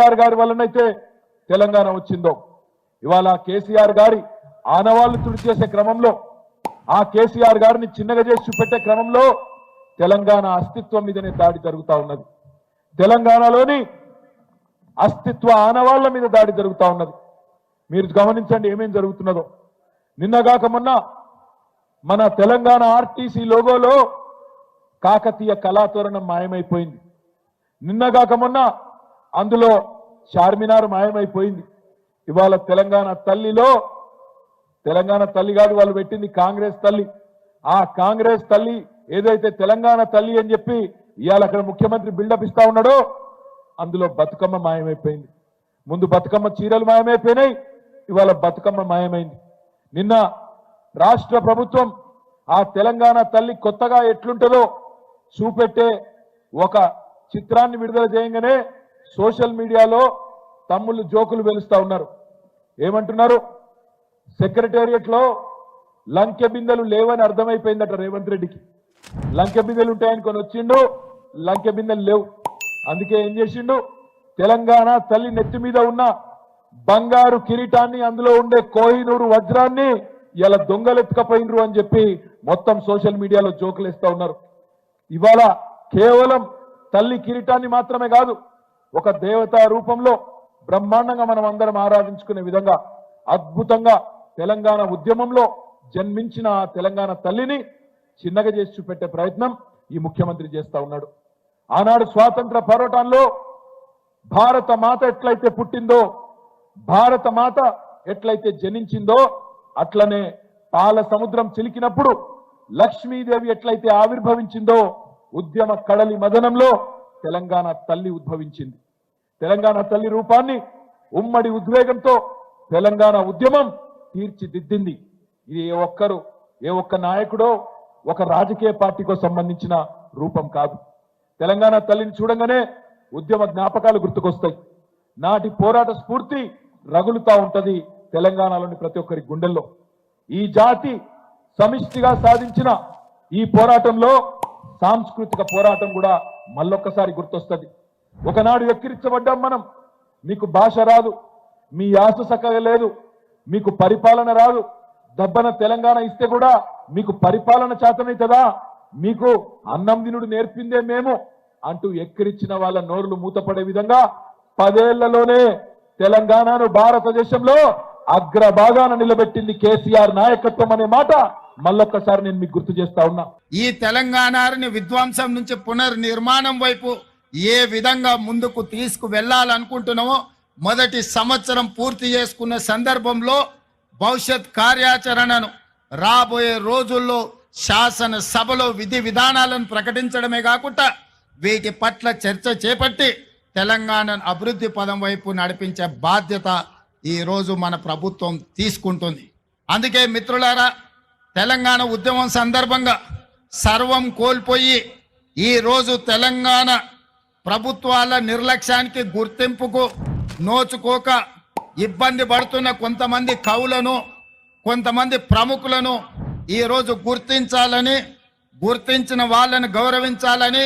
కేసీఆర్ గారి వల్లనైతే తెలంగాణ వచ్చిందో, ఇవాళ కేసీఆర్ గారి ఆనవాళ్లు తుడిచేసే క్రమంలో, ఆ కేసీఆర్ గారిని చిన్నగా చేసి చూపెట్టే క్రమంలో తెలంగాణ అస్తిత్వం మీదనే దాడి జరుగుతూ ఉన్నది. తెలంగాణలోని అస్తిత్వ ఆనవాళ్ల మీద దాడి జరుగుతూ ఉన్నది. మీరు గమనించండి ఏమేం జరుగుతున్నదో. నిన్నగాక మొన్న మన తెలంగాణ ఆర్టీసీ లోగోలో కాకతీయ కళాతోరణం మాయమైపోయింది. నిన్నగాక మొన్న అందులో చార్మినార్ మాయమైపోయింది. ఇవాళ తెలంగాణ తల్లిలో, తెలంగాణ తల్లి కాదు, వాళ్ళు పెట్టింది కాంగ్రెస్ తల్లి. ఆ కాంగ్రెస్ తల్లి ఏదైతే తెలంగాణ తల్లి అని చెప్పి ఇవాళ అక్కడ ముఖ్యమంత్రి బిల్డప్ ఇస్తా ఉన్నాడో అందులో బతుకమ్మ మాయమైపోయింది. ముందు బతుకమ్మ చీరలు మాయమైపోయినాయి, ఇవాళ బతుకమ్మ మాయమైంది. నిన్న రాష్ట్ర ప్రభుత్వం ఆ తెలంగాణ తల్లి కొత్తగా ఎట్లుంటుందో చూపెట్టే ఒక చిత్రాన్ని విడుదల చేయగానే సోషల్ మీడియాలో తమ్ముళ్ళు జోకులు వెలుస్తా ఉన్నారు. ఏమంటున్నారు? సెక్రటేరియట్ లో లంకె బిందెలు లేవని అర్థమైపోయిందట రేవంత్ రెడ్డికి. లంకె బిందెలు ఉంటాయని కొని వచ్చిండు, లంకె బిందెలు లేవు. అందుకే ఏం చేసిండు? తెలంగాణ తల్లి నెత్తి మీద ఉన్న బంగారు కిరీటాన్ని, అందులో ఉండే కోహినూరు వజ్రాన్ని ఇలా దొంగలెత్తుకపోయినరు అని చెప్పి మొత్తం సోషల్ మీడియాలో జోకులు వేస్తా ఉన్నారు. ఇవాళ కేవలం తల్లి కిరీటాన్ని మాత్రమే కాదు, ఒక దేవతా రూపంలో బ్రహ్మాండంగా మనం అందరం ఆరాధించుకునే విధంగా అద్భుతంగా తెలంగాణ ఉద్యమంలో జన్మించిన తెలంగాణ తల్లిని చిన్నగా చేసి చూపెట్టే ప్రయత్నం ఈ ముఖ్యమంత్రి చేస్తా ఉన్నాడు. ఆనాడు స్వాతంత్ర పోరాటంలో భారత మాత ఎట్లయితే పుట్టిందో, భారత మాత ఎట్లయితే జనించిందో, అట్లనే పాల సముద్రం చిలికినప్పుడు లక్ష్మీదేవి ఎట్లయితే ఆవిర్భవించిందో, ఉద్యమ కడలి మదనంలో తెలంగాణ తల్లి ఉద్భవించింది. తెలంగాణ తల్లి రూపాన్ని ఉమ్మడి ఉద్వేగంతో తెలంగాణ ఉద్యమం తీర్చిదిద్దింది. ఇది ఏ ఒక్క నాయకుడో ఒక రాజకీయ పార్టీకో సంబంధించిన రూపం కాదు. తెలంగాణ తల్లిని చూడంగానే ఉద్యమ జ్ఞాపకాలు గుర్తుకొస్తాయి. నాటి పోరాట స్ఫూర్తి రగులుతా ఉంటది తెలంగాణలోని ప్రతి ఒక్కరి గుండెల్లో. ఈ జాతి సమిష్టిగా సాధించిన ఈ పోరాటంలో సాంస్కృతిక పోరాటం కూడా మళ్ళొక్కసారి గుర్తొస్తుంది. ఒకనాడు ఎక్కిరించబడ్డాం మనం, మీకు భాష రాదు, మీ యాస చక్కగా లేదు, మీకు పరిపాలన రాదు, దబ్బన తెలంగాణ ఇస్తే కూడా మీకు పరిపాలన చేతనైతుందా, మీకు అన్నం దినుడు నేర్పిందే మేము అంటూ ఎక్కిరించిన వాళ్ళ నోరులు మూతపడే విధంగా 10 ఏళ్లలోనే తెలంగాణను భారతదేశంలో అగ్రభాగాన నిలబెట్టింది కేసీఆర్ నాయకత్వం అనే మాట మళ్ళొక్కసారి నేను మీకు గుర్తు చేస్తా ఉన్నా. ఈ తెలంగాణని విధ్వంసం నుంచి పునర్నిర్మాణం వైపు ఏ విధంగా ముందుకు తీసుకు వెళ్ళాలనుకుంటున్నామో మొదటి సంవత్సరం పూర్తి చేసుకున్న సందర్భంలో భవిష్యత్ కార్యాచరణను రాబోయే రోజుల్లో శాసనసభలో విధి విధానాలను ప్రకటించడమే కాకుండా వీటి పట్ల చర్చ చేపట్టి తెలంగాణను అభివృద్ధి పదం వైపు నడిపించే బాధ్యత ఈరోజు మన ప్రభుత్వం తీసుకుంటుంది. అందుకే మిత్రులారా, తెలంగాణ ఉద్యమం సందర్భంగా సర్వం కోల్పోయి ఈరోజు తెలంగాణ ప్రభుత్వాల నిర్లక్ష్యానికి గుర్తింపుకు నోచుకోక ఇబ్బంది పడుతున్న కొంతమంది కవులను, కొంతమంది ప్రముఖులను ఈరోజు గుర్తించాలని, గుర్తించిన వాళ్ళను గౌరవించాలని,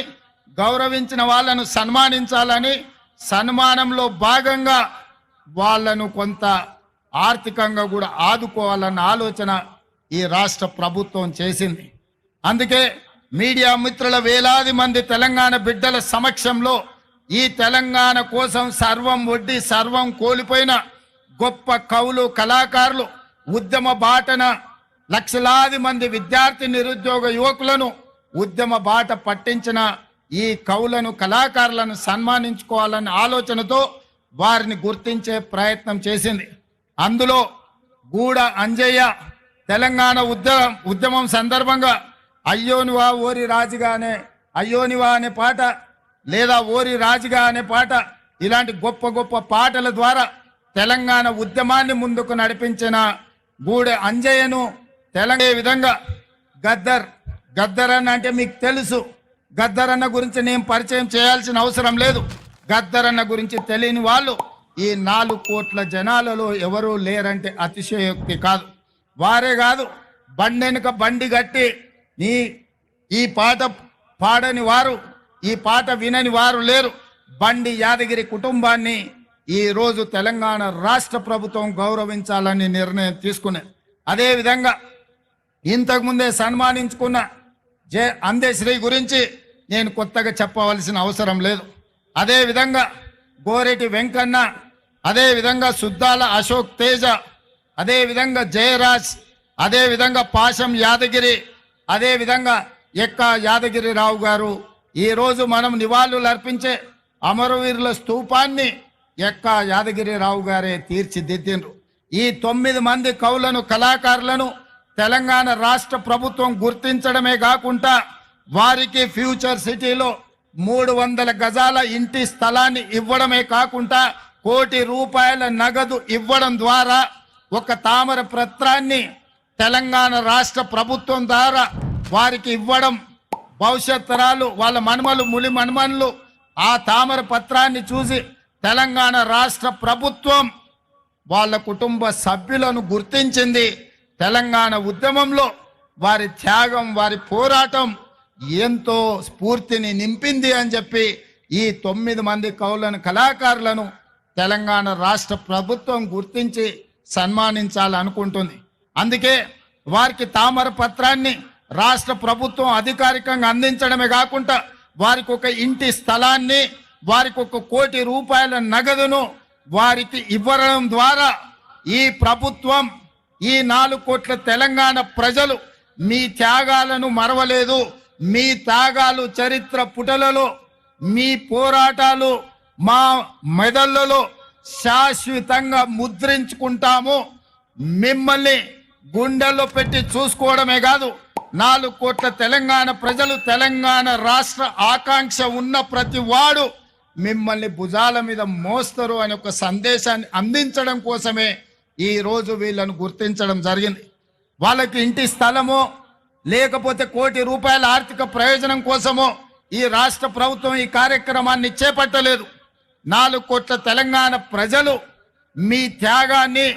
గౌరవించిన వాళ్ళను సన్మానించాలని, సన్మానంలో భాగంగా వాళ్ళను కొంత ఆర్థికంగా కూడా ఆదుకోవాలన్న ఆలోచన ఈ రాష్ట్ర ప్రభుత్వం చేసింది. అందుకే మీడియా మిత్రుల వేలాది మంది తెలంగాణ బిడ్డల సమక్షంలో ఈ తెలంగాణ కోసం సర్వం ఒడ్డి సర్వం కోల్పోయిన గొప్ప కవులు, కళాకారులు, ఉద్యమ బాటన లక్షలాది మంది విద్యార్థి నిరుద్యోగ యువకులను ఉద్యమ బాట పట్టించిన ఈ కవులను, కళాకారులను సన్మానించుకోవాలన్న ఆలోచనతో వారిని గుర్తించే ప్రయత్నం చేసింది. అందులో గూడ అంజయ్య తెలంగాణ ఉద్యమం సందర్భంగా అయ్యోనివా ఓరి రాజుగానే, అయ్యోనివా అనే పాట, లేదా ఓరి రాజుగా అనే పాట, ఇలాంటి గొప్ప గొప్ప పాటల ద్వారా తెలంగాణ ఉద్యమాన్ని ముందుకు నడిపించిన గూడ అంజయ్యను తెలంగాణ విధంగా గద్దర్ అన్న అంటే మీకు తెలుసు. గద్దర్ అన్న గురించి నేను పరిచయం చేయాల్సిన అవసరం లేదు. గద్దర్ అన్న గురించి తెలియని వాళ్ళు ఈ 4 కోట్ల జనాలలో ఎవరూ లేరంటే అతిశయోక్తి కాదు. వారే కాదు, బండెనుక బండి గట్టి ఈ పాట పాడని వారు, ఈ పాట వినని వారు లేరు. బండి యాదగిరి కుటుంబాన్ని ఈ రోజు తెలంగాణ రాష్ట్ర ప్రభుత్వం గౌరవించాలని నిర్ణయం తీసుకున్నది. అదేవిధంగా ఇంతకుముందే సన్మానించుకున్న అందశ్రీ గురించి నేను కొత్తగా చెప్పవలసిన అవసరం లేదు. అదేవిధంగా గోరెటి వెంకన్న, అదేవిధంగా సుద్దాల అశోక్ తేజ, అదేవిధంగా జయరాజ్, అదేవిధంగా పాశం యాదగిరి, అదేవిధంగా ఎక్క యాదగిరిరావు గారు ఈరోజు మనం నివాళులు అర్పించే అమరవీరుల స్తూపాన్ని ఎక్క యాదగిరిరావు గారే తీర్చిదిద్దిండ్రు. ఈ 9 మంది కవులను, కళాకారులను తెలంగాణ రాష్ట్ర ప్రభుత్వం గుర్తించడమే కాకుండా వారికి ఫ్యూచర్ సిటీలో 300 గజాల ఇంటి స్థలాన్ని ఇవ్వడమే కాకుండా ₹1 కోటి నగదు ఇవ్వడం ద్వారా ఒక తామర పత్రాన్ని తెలంగాణ రాష్ట్ర ప్రభుత్వం ద్వారా వారికి ఇవ్వడం, భవిష్యత్ తరాలు వాళ్ళ మనుమలు ములి మనుమనులు ఆ తామర పత్రాన్ని చూసి తెలంగాణ రాష్ట్ర ప్రభుత్వం వాళ్ళ కుటుంబ సభ్యులను గుర్తించింది. తెలంగాణ ఉద్యమంలో వారి త్యాగం, వారి పోరాటం ఎంతో స్ఫూర్తిని నింపింది అని చెప్పి ఈ 9 మంది కవులను, కళాకారులను తెలంగాణ రాష్ట్ర ప్రభుత్వం గుర్తించి సన్మానించాలనుకుంటుంది. అందుకే వారికి తామర పత్రాన్ని రాష్ట్ర ప్రభుత్వం అధికారికంగా అందించడమే కాకుండా వారికి ఒక ఇంటి స్థలాన్ని, వారికి ₹1 కోటి నగదును వారికి ఇవ్వడం ద్వారా ఈ ప్రభుత్వం, ఈ 4 కోట్ల తెలంగాణ ప్రజలు మీ త్యాగాలను మరవలేదు. మీ త్యాగాలు చరిత్ర పుటలలో, మీ పోరాటాలు మా మెదళ్లలో శాశ్వతంగా ముద్రించుకుంటాము. మిమ్మల్ని గుండెల్లో పెట్టి చూసుకోవడమే కాదు, 4 కోట్ల తెలంగాణ ప్రజలు, తెలంగాణ రాష్ట్ర ఆకాంక్ష ఉన్న ప్రతి వాడు మిమ్మల్ని భుజాల మీద మోస్తారు అనే ఒక సందేశాన్ని అందించడం కోసమే ఈ రోజు వీళ్ళను గుర్తించడం జరిగింది. వాళ్ళకి ఇంటి స్థలమో లేకపోతే ₹1 కోటి ఆర్థిక ప్రయోజనం కోసమో ఈ రాష్ట్ర ప్రభుత్వం ఈ కార్యక్రమాన్ని చేపట్టలేదు. 4 కోట్ల తెలంగాణ ప్రజలు మీ త్యాగాన్ని,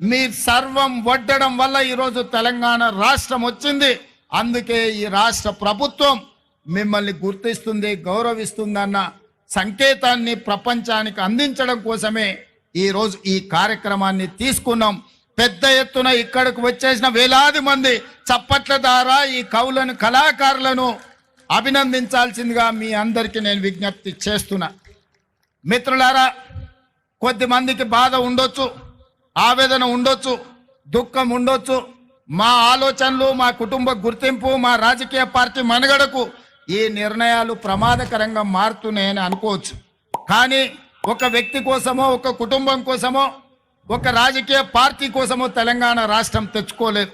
మీ సర్వం వడ్డడం వల్ల ఈరోజు తెలంగాణ రాష్ట్రం వచ్చింది. అందుకే ఈ రాష్ట్ర ప్రభుత్వం మిమ్మల్ని గుర్తిస్తుంది, గౌరవిస్తుందన్న సంకేతాన్ని ప్రపంచానికి అందించడం కోసమే ఈరోజు ఈ కార్యక్రమాన్ని తీసుకున్నాం. పెద్ద ఎత్తున ఇక్కడికి వచ్చేసిన వేలాది మంది చప్పట్ల ద్వారా ఈ కవులను, కళాకారులను అభినందించాల్సిందిగా మీ అందరికీ నేను విజ్ఞప్తి చేస్తున్నా. మిత్రులారా, కొద్ది మందికి బాధ ఉండొచ్చు, ఆవేదన ఉండొచ్చు, దుఃఖం ఉండొచ్చు. మా ఆలోచనలు, మా కుటుంబ గుర్తింపు, మా రాజకీయ పార్టీ మనుగడకు ఈ నిర్ణయాలు ప్రమాదకరంగా మారుతున్నాయని అనుకోవచ్చు. కానీ ఒక వ్యక్తి కోసమో, ఒక కుటుంబం కోసమో, ఒక రాజకీయ పార్టీ కోసమో తెలంగాణ రాష్ట్రం తెచ్చుకోలేదు.